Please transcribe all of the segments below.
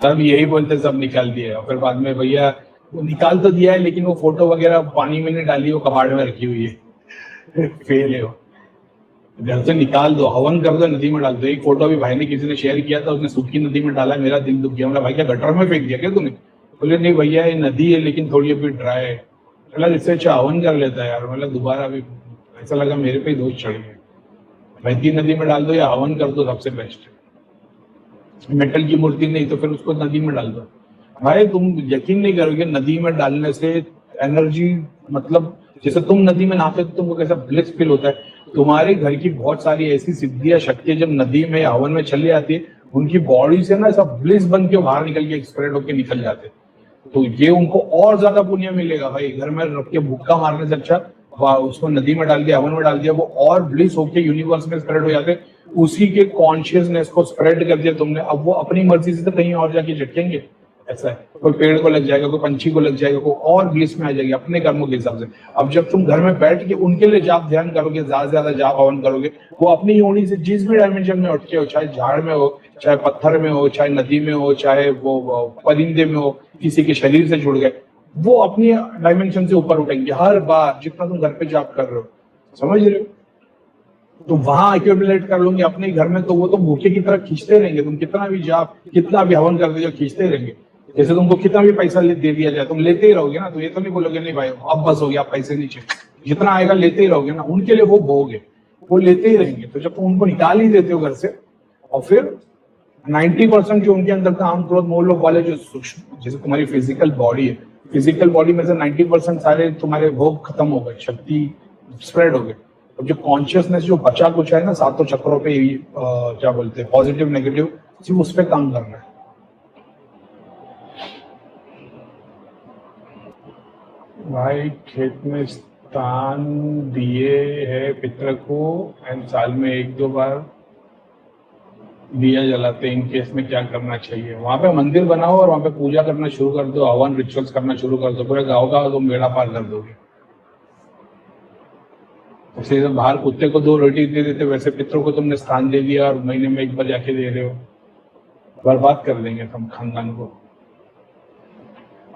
तब यही बोलते सब निकाल दिया, और फिर बाद में भैया वो निकाल तो दिया है लेकिन वो फोटो वगैरह पानी में नहीं डाली, वो कबाड़ में रखी हुई है। फेल है वो। घर से निकाल दो, हवन कर दो, नदी में डाल दो। एक फोटो अभी भाई ने किसी ने शेयर किया था, उसने सूखी नदी में डाला, मेरा दिल दुख गया। मतलब भाई क्या गटर में फेंक दिया क्या तूने? बोले नहीं भैया ये नदी है लेकिन थोड़ी अभी ड्राई है। मतलब इससे अच्छा हवन कर लेता है यार। मतलब दोबारा अभी ऐसा लगा मेरे पे ही दोष चढ़ गए। बहती नदी में डाल दो या हवन कर दो, सबसे बेस्ट है। मेटल की मूर्ति नहीं तो फिर उसको नदी में डाल दो। भाई तुम यकीन नहीं करोगे, नदी में डालने से एनर्जी, मतलब जैसे तुम नदी में नहाते तो तुमको कैसा ब्लिस फील होता है। तुम्हारे घर की बहुत सारी ऐसी सिद्धियां शक्तियां जब नदी में हवन में चली जाती है, उनकी बॉडी से ना सब ब्लिस बन के बाहर निकल के एक्सप्रेड होकर निकल जाते हैं। तो ये उनको और ज्यादा पुण्य मिलेगा भाई। घर में रख के भुक्का मारने से अच्छा उसको नदी में डाल दिया, हवन में डाल दिया, वो और ब्लिस होके यूनिवर्स में स्प्रेड हो जाते। उसी के कॉन्शियसनेस को स्प्रेड कर दिया तुमने, अब वो अपनी मर्जी से तो कहीं और जाके झटकेंगे। ऐसा है, कोई पेड़ को लग जाएगा, कोई पंछी को लग जाएगा, कोई और ब्लिस में आ जाएगी अपने कर्मों के हिसाब से। अब जब तुम घर में बैठ के उनके लिए जाप ध्यान करोगे, ज्यादा से ज्यादा जाप हवन करोगे, वो अपनी योनि से जिस भी डायमेंशन में उठ के हो, चाहे झाड़ में हो, चाहे पत्थर में हो, चाहे नदी में हो, चाहे वो परिंदे में हो, किसी के शरीर से जुड़ गए, वो अपनी डायमेंशन से ऊपर उठेंगे हर बार जितना तुम घर पे जाप कर रहे हो। समझ रहे हो? तो वहां एक्यूमुलेट कर लोगे अपने घर में, तो वो तो भूखे की तरह खींचते रहेंगे। तुम कितना भी जाप, कितना भी हवन कर दो, खींचते रहेंगे। जैसे तुमको कितना भी पैसा दे दिया जाए, तुम लेते ही रहोगे ना। तो ये तो नहीं बोलोगे नहीं भाई अब बस हो गया, पैसे नहीं चाहिए। जितना आएगा लेते ही रहोगे ना। उनके लिए वो भोग है, वो लेते ही रहेंगे। तो जब तुम उनको निकाल ही देते हो घर से, और फिर 90% जो उनके अंदर काम, क्रोध, मोह, लोभ वाले जो सूक्ष्म, जैसे तुम्हारी फिजिकल बॉडी है, फिजिकल बॉडी में से 90% सारे तुम्हारे भोग खत्म हो गए, शक्ति स्प्रेड हो गए। अब जो कॉन्शियसनेस जो बचा कुछ है ना सातों चक्रों पे, क्या बोलते हैं, पॉजिटिव नेगेटिव, सिर्फ उस पर काम करना है। भाई खेत में स्थान दिए है पितर को, एंड साल में 1-2 बार दिया जलाते हैं। इन केस में क्या करना चाहिए? वहां पे मंदिर बनाओ और वहां पे पूजा करना शुरू कर दो, हवन रिचुअल्स करना शुरू कर दो। पूरे गाँव का तुम बेड़ा पार कर दोगे। जैसे बाहर कुत्ते को 2 रोटी दे देते, वैसे पितरों को तुमने स्थान दे दिया और महीने में 1 बार जाके दे रहे हो। बर्बाद कर देंगे तुम खानदान को।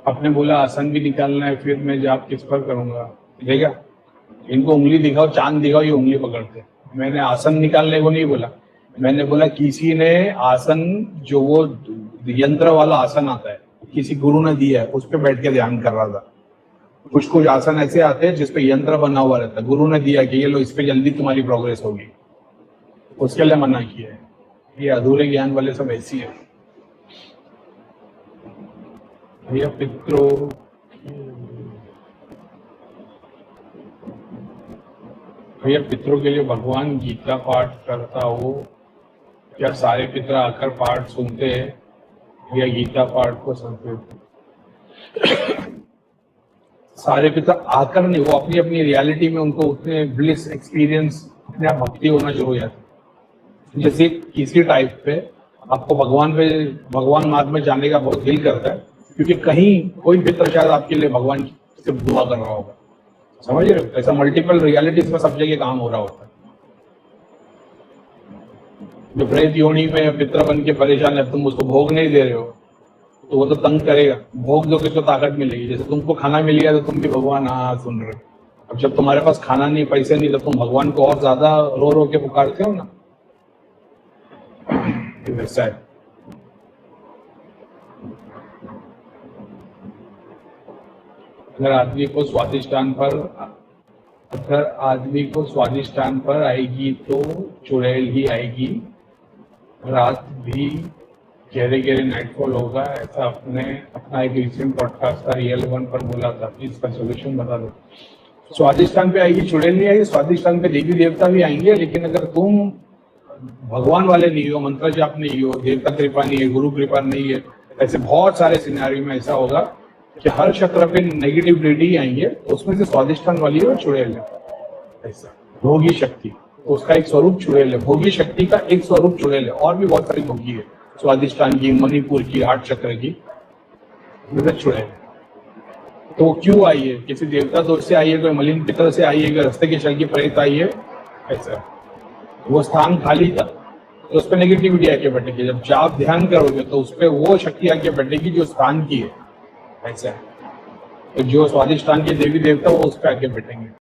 आपने बोला आसन भी निकालना है, फिर मैं जाप किस पर करूंगा? देखा, इनको उंगली दिखाओ, चांद दिखाओ, ये उंगली पकड़ते। मैंने आसन निकालने को नहीं बोला, मैंने बोला किसी ने आसन, जो वो यंत्र वाला आसन आता है, किसी गुरु ने दिया है, उस पर बैठ के ध्यान कर रहा था। कुछ आसन ऐसे आते हैं जिसपे यंत्र बना हुआ रहता है, गुरु ने दिया कि ये लो, इस पे जल्दी तुम्हारी प्रोग्रेस होगी, उसके लिए मना किया है। ये अधूरे ज्ञान वाले सब ऐसी है। भैया पितरों, भैया पितरों के लिए भगवान गीता पाठ करता हो क्या? सारे पितर आकर पाठ सुनते हैं या गीता पाठ को सुनते? सारे पितर आकर नहीं, वो अपनी अपनी रियलिटी में उनको उतने ब्लिस एक्सपीरियंस, अपने आप भक्ति होना शुरू हो जाती है। जैसे किसी टाइप पे आपको भगवान मार्ग में जाने का बहुत दिल करता है, क्योंकि कहीं कोई पितर शायद आपके लिए भगवान से दुआ कर रहा होगा। समझ रहे हो? ऐसा मल्टीपल रियलिटीज में सब जगह काम हो रहा होता है। जो प्रेत योनि में पितर बन के परेशान है, तुम उसको भोग नहीं दे रहे हो, तो वो तो तंग करेगा। भोग दो, किसको ताकत मिलेगी? जैसे तुमको खाना मिल गया तो तुम भी भगवान हाँ सुन रहे हो। अब जब तुम्हारे पास खाना नहीं, पैसे नहीं, तो तुम भगवान को और ज्यादा रो रो के पुकारते हो ना। वैसा है। अगर आदमी को स्वादिष्टान पर आएगी तो चुड़ैल ही आएगी। रात भी गहरे नाइटफॉल होगा, ऐसा अपना एक रिसेंट पॉडकास्ट था रियल वन पर बोला था। इसका सोल्यूशन बता दो। स्वादिष्टान पे आएगी, चुड़ैल नहीं आएगी। स्वादिष्टान पे देवी देवता भी आएंगे, लेकिन अगर तुम भगवान वाले नहीं हो, मंत्र जाप नहीं हो, देवता कृपा नहीं है, गुरु कृपा नहीं है, ऐसे बहुत सारे सिनेरियो में ऐसा होगा कि हर चक्र पे नेगेटिविटी आएंगे। उसमें से स्वादिष्टान वाली है और चुड़ैल है। ऐसा भोगी शक्ति, उसका एक स्वरूप चुड़ैल है। भोगी शक्ति का एक स्वरूप चुड़ैल है, और भी बहुत सारी भोगी है, स्वादिष्टान की, मणिपुर की, 8 चक्र की, चुड़ैल। तो क्यों आई है? किसी देवता दोष से आई है, कोई मलिन पितर से आई है, रास्ते के चल की प्रेत आई है, ऐसा। वो स्थान खाली था तो उस पर नेगेटिविटी आके बैठेगी। जब जाप ध्यान करोगे तो उस पर वो शक्ति आके बैठेगी जो स्थान की है। ऐसा है, तो जो स्वादिष्ठान के देवी देवता वो उस पर आके बैठेंगे।